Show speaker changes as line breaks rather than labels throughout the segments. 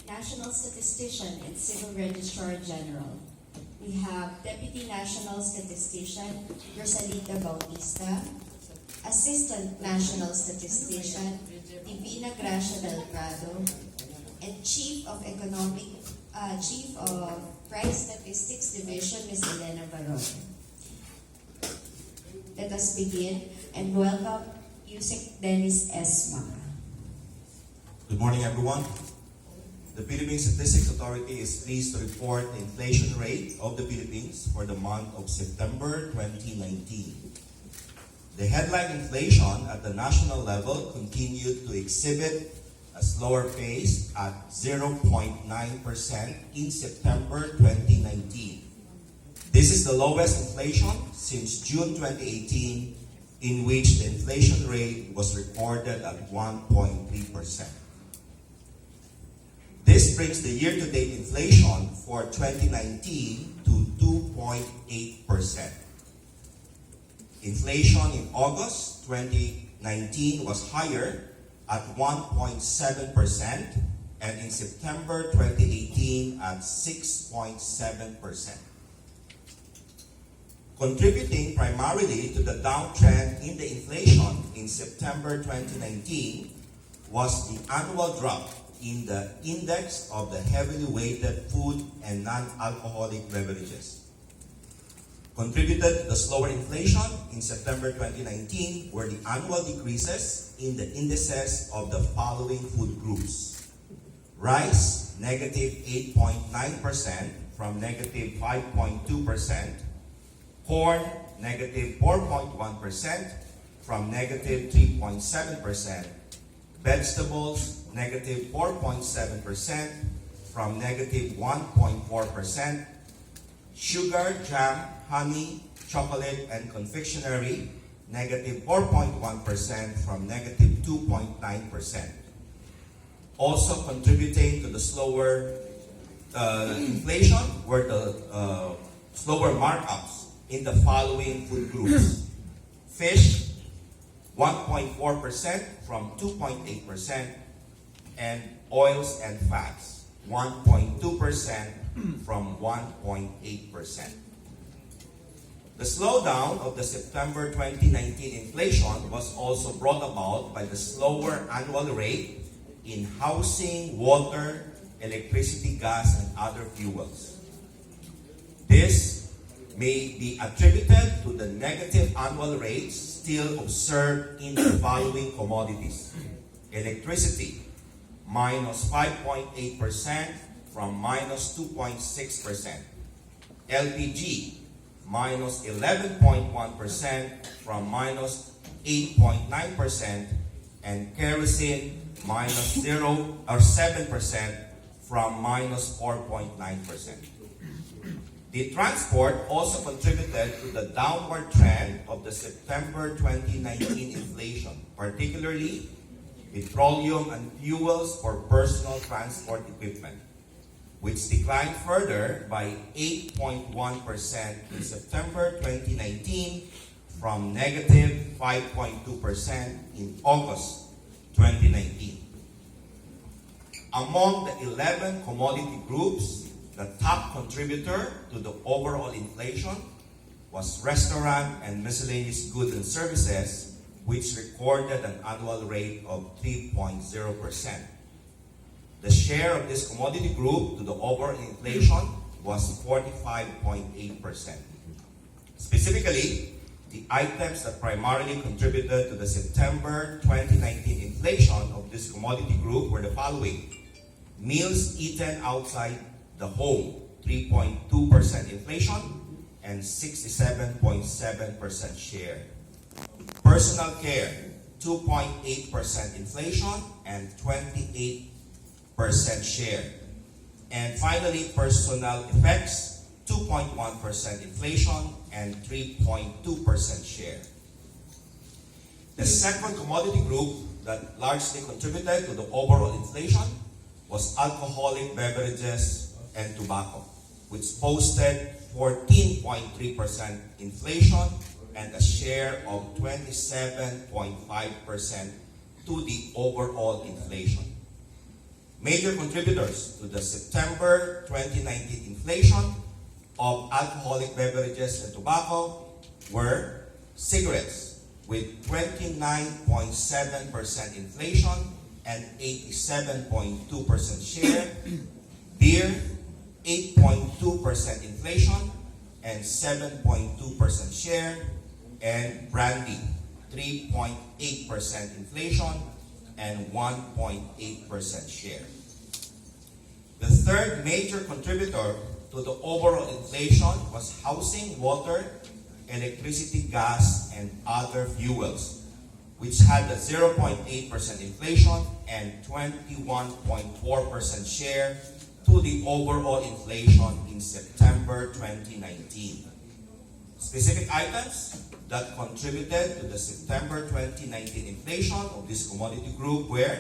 National Statistician and Civil Registrar General. We have Deputy National Statistician Rosalita Bautista, Assistant National Statistician Divina Gracia Del Prado, and Chief of Price Statistics Division, Ms. Elena Baron. Let us begin and welcome Yusek Dennis S. Maka.
Good morning, everyone. The Philippine Statistics Authority is pleased to report the inflation rate of the Philippines for the month of September 2019. The headline inflation at the national level continued to exhibit a slower pace at 0.9% in September 2019. This is the lowest inflation since June 2018, in which the inflation rate was recorded at 1.3%. This brings the year-to-date inflation for 2019 to 2.8%. Inflation in August 2019 was higher at 1.7%, and in September 2018 at 6.7%. Contributing primarily to the downtrend in the inflation in September 2019 was the annual drop in the index of the heavily weighted food and non-alcoholic beverages. Contributed to the slower inflation in September 2019 were the annual decreases in the indices of the following food groups. Rice, negative 8.9% from negative 5.2%. Corn, negative 4.1% from negative 3.7%. Vegetables, negative 4.7% from negative 1.4%. Sugar, jam, honey, chocolate, and confectionery, negative 4.1% from negative 2.9%. Also contributing to the slower inflation were the slower markups in the following food groups. Fish, 1.4% from 2.8%, and oils and fats, 1.2% from 1.8%. The slowdown of the September 2019 inflation was also brought about by the slower annual rate in housing, water, electricity, gas, and other fuels. This may be attributed to the negative annual rates still observed in the following commodities. Electricity, minus 5.8% from minus 2.6%. LPG, minus 11.1% from minus 8.9%. And kerosene, minus 7% from minus 4.9%. The transport also contributed to the downward trend of the September 2019 inflation, particularly petroleum and fuels for personal transport equipment, which declined further by 8.1% in September 2019 from negative 5.2% in August 2019. Among the 11 commodity groups, the top contributor to the overall inflation was restaurant and miscellaneous goods and services, which recorded an annual rate of 3.0%. The share of this commodity group to the overall inflation was 45.8%. Specifically, the items that primarily contributed to the September 2019 inflation of this commodity group were the following. Meals eaten outside the home, 3.2% inflation and 67.7% share. Personal care, 2.8% inflation and 28% share. And finally, personal effects, 2.1% inflation and 3.2% share. The second commodity group that largely contributed to the overall inflation was alcoholic beverages and tobacco, which posted 14.3% inflation and a share of 27.5% to the overall inflation. Major contributors to the September 2019 inflation of alcoholic beverages and tobacco were cigarettes with 29.7% inflation and 87.2% share, beer 8.2% inflation and 7.2% share, and brandy 3.8% inflation and 1.8% share. The third major contributor to the overall inflation was housing, water, electricity, gas, and other fuels, which had a 0.8% inflation and 21.4% share to the overall inflation in September 2019. Specific items that contributed to the September 2019 inflation of this commodity group were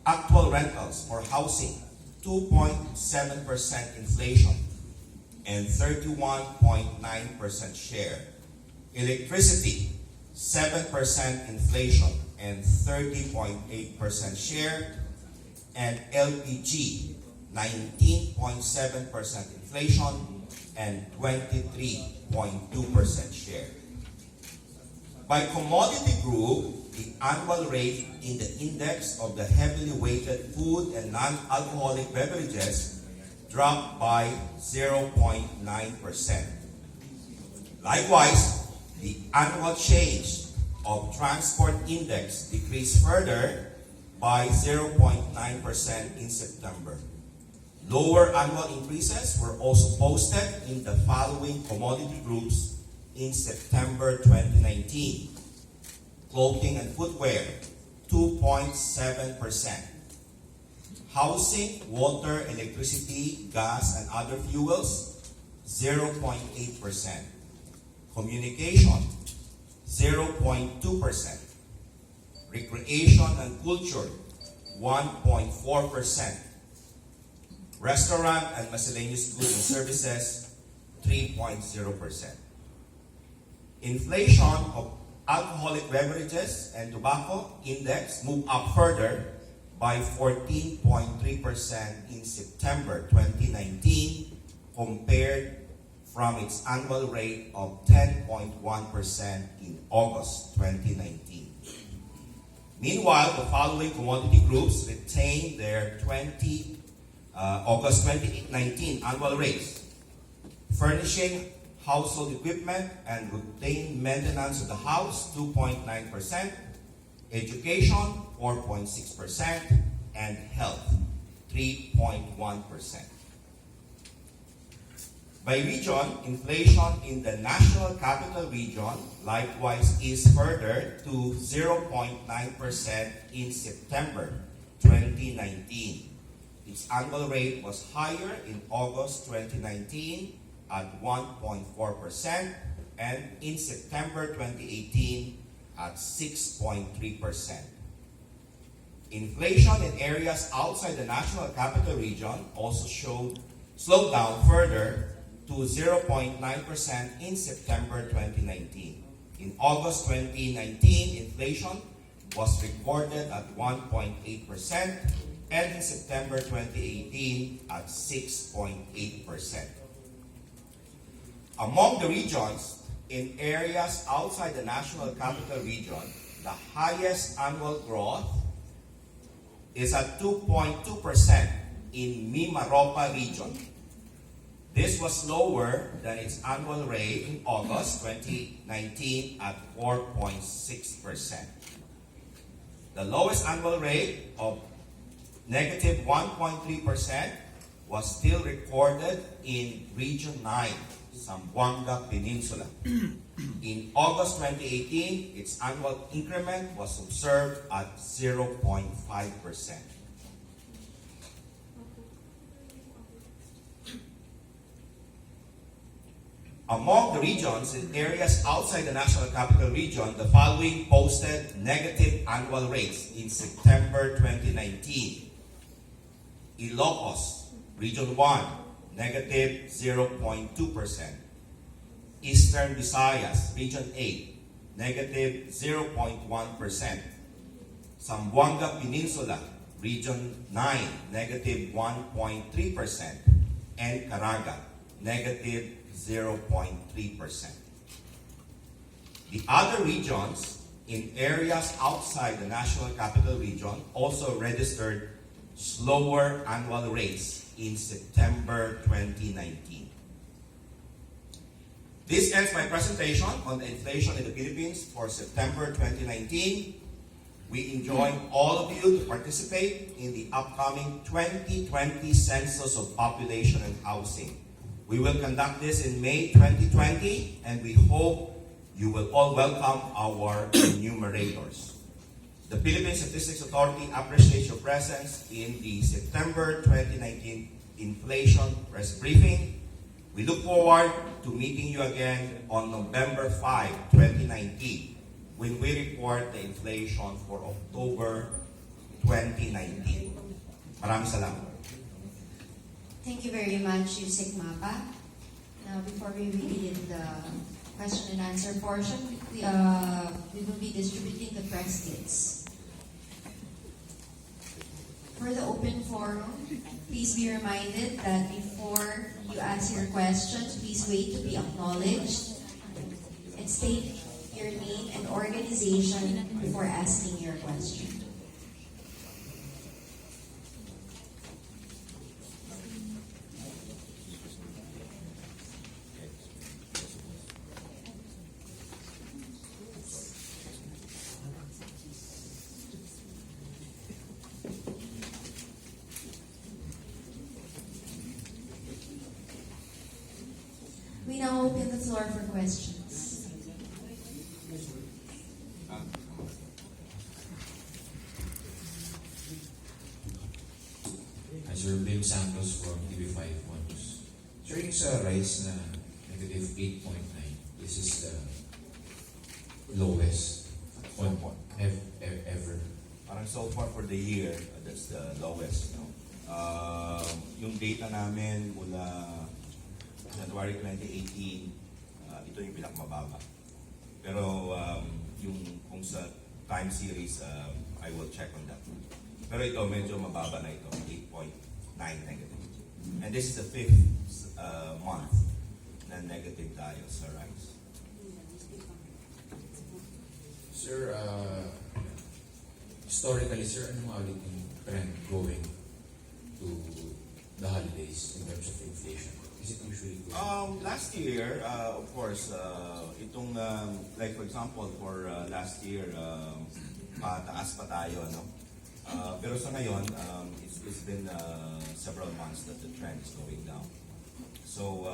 actual rentals for housing, 2.7% inflation and 31.9% share. Electricity, 7% inflation and 30.8% share. And LPG, 19.7% inflation and 23.2% share. By commodity group, the annual rate in the index of the heavily weighted food and non-alcoholic beverages dropped by 0.9%. Likewise, the annual change of transport index decreased further by 0.9% in September. Lower annual increases were also posted in the following commodity groups in September 2019. Clothing and footwear, 2.7%. Housing, water, electricity, gas, and other fuels, 0.8%. Communication, 0.2%. Recreation and culture, 1.4%. Restaurant and miscellaneous goods and services, 3.0%. Inflation of alcoholic beverages and tobacco index moved up further by 14.3% in September 2019 compared from its annual rate of 10.1% in August 2019. Meanwhile, the following commodity groups retained their August 2019 annual rates. Furnishing, household equipment, and routine maintenance of the house, 2.9%. Education, 4.6%. And health, 3.1%. By region, inflation in the National Capital Region likewise is further to 0.9% in September 2019. Its annual rate was higher in August 2019 at 1.4% and in September 2018 at 6.3%. Inflation in areas outside the National Capital Region also slowed down further to 0.9% in September 2019. In August 2019, inflation was recorded at 1.8% and in September 2018 at 6.8%. Among the regions in areas outside the National Capital Region, the highest annual growth is at 2.2% in Mimaropa region. This was lower than its annual rate in August 2019 at 4.6%. The lowest annual rate of negative 1.3% was still recorded in Region 9, Zamboanga Peninsula. In August 2018, its annual increment was observed at 0.5%. Among the regions in areas outside the National Capital Region, the following posted negative annual rates in September 2019. Ilocos, Region 1, negative 0.2%. Eastern Visayas, Region 8, negative 0.1%. Zamboanga Peninsula, Region 9, negative 1.3%, and Caraga, negative 0.3%. The other regions in areas outside the National Capital Region also registered slower annual rates in September 2019. This ends my presentation on the inflation in the Philippines for September 2019. We enjoy all of you to participate in the upcoming 2020 Census of Population and Housing. We will conduct this in May 2020, and we hope you will all welcome our enumerators. The Philippine Statistics Authority appreciates your presence in the September 2019 Inflation Press Briefing. We look forward to meeting you again on November 5, 2019, when we report the inflation for October 2019. Maraming salamat.
Thank you very much, Yusek Mapa. Now, before we begin the question and answer portion, we will be distributing the press kits. For the open forum, please be reminded that before you ask your questions, please wait to be acknowledged and state your name and organization before asking your question. We now open the floor for questions.
Sir Bim Santos from TV5 News. Sir, yung sa rise na negative 8.9, this is the lowest one ever.
Parang so far for the year, that's the lowest. No? Yung data namin mula January 2018, ito yung pinakamababa. Pero yung kung sa time series, I will check on that. Pero ito, medyo mababa na ito, 8.9 negative. And this is the 5th month na negative tayo sa rise.
Sir, historically, sir, ano nga ulit yung trend going to the holidays in terms of inflation? Is it usually good?
Last year, of course, itong, like for example, for last year, mataas pa tayo, no? Pero sa ngayon, it's been several months that the trend is going down. So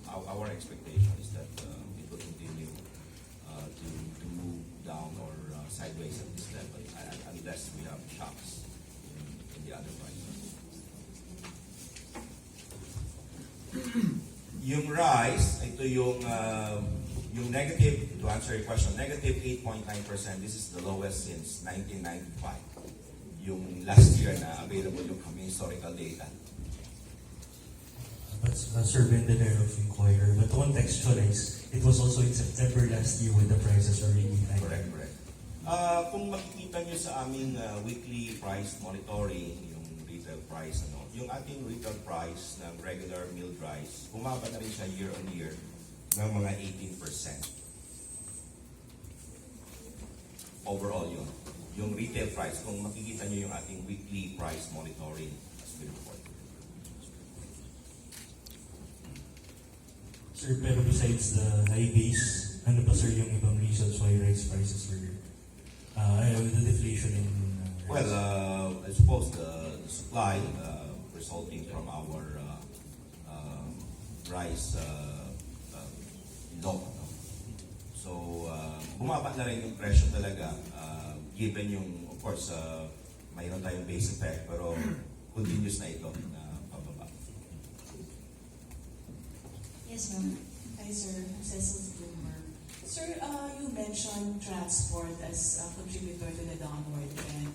our expectation is that it will continue to move down or sideways at this level unless we have shocks in the other prices. Yung rise, ito yung negative, to answer your question, negative 8.9%, this is the lowest since 1995. Yung last year na available yung kami historical data.
That's Sir Bendenero of Inquirer. But to contextualize, it was also in September last year when the prices were really high.
Correct. Kung makikita nyo sa aming weekly price monitoring, yung retail price, yung ating retail price ng regular milled rice, bumaba na rin siya year on year ng mga 18%. Overall yun. Yung retail price, kung makikita nyo yung ating weekly price monitoring as we report.
Sir, pero besides the high base, ano pa sir yung ibang reasons why rice prices were the deflation in rice?
Well, I suppose the supply resulting from our rice law. No? So, bumaba na rin yung presyo talaga given yung, of course, mayroon tayong base effect pero continuous na ito na pababa.
Yes, ma'am.
Hi, sir. Cecil Bloomer. Sir, you mentioned transport as a contributor to the downward trend.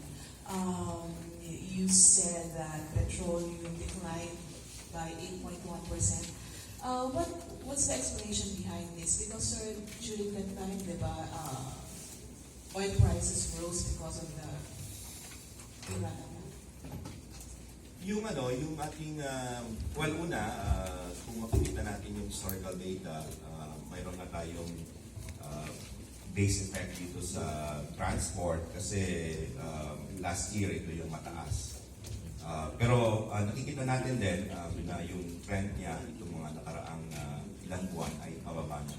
You said that petroleum declined by 8.1%. What's the explanation behind this? Because, sir, during that time, diba, oil prices rose because of the Iran.
Yung ating, kung makikita natin yung historical data, mayroon na tayong base effect dito sa transport kasi last year ito yung mataas. Pero nakikita natin din na yung trend niya itong mga nakaraang ilang buwan ay pababa na.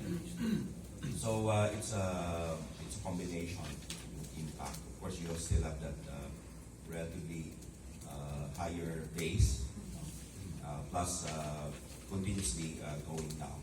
So it's a combination of impact. Of course, you still have that relatively higher base plus continuously going down.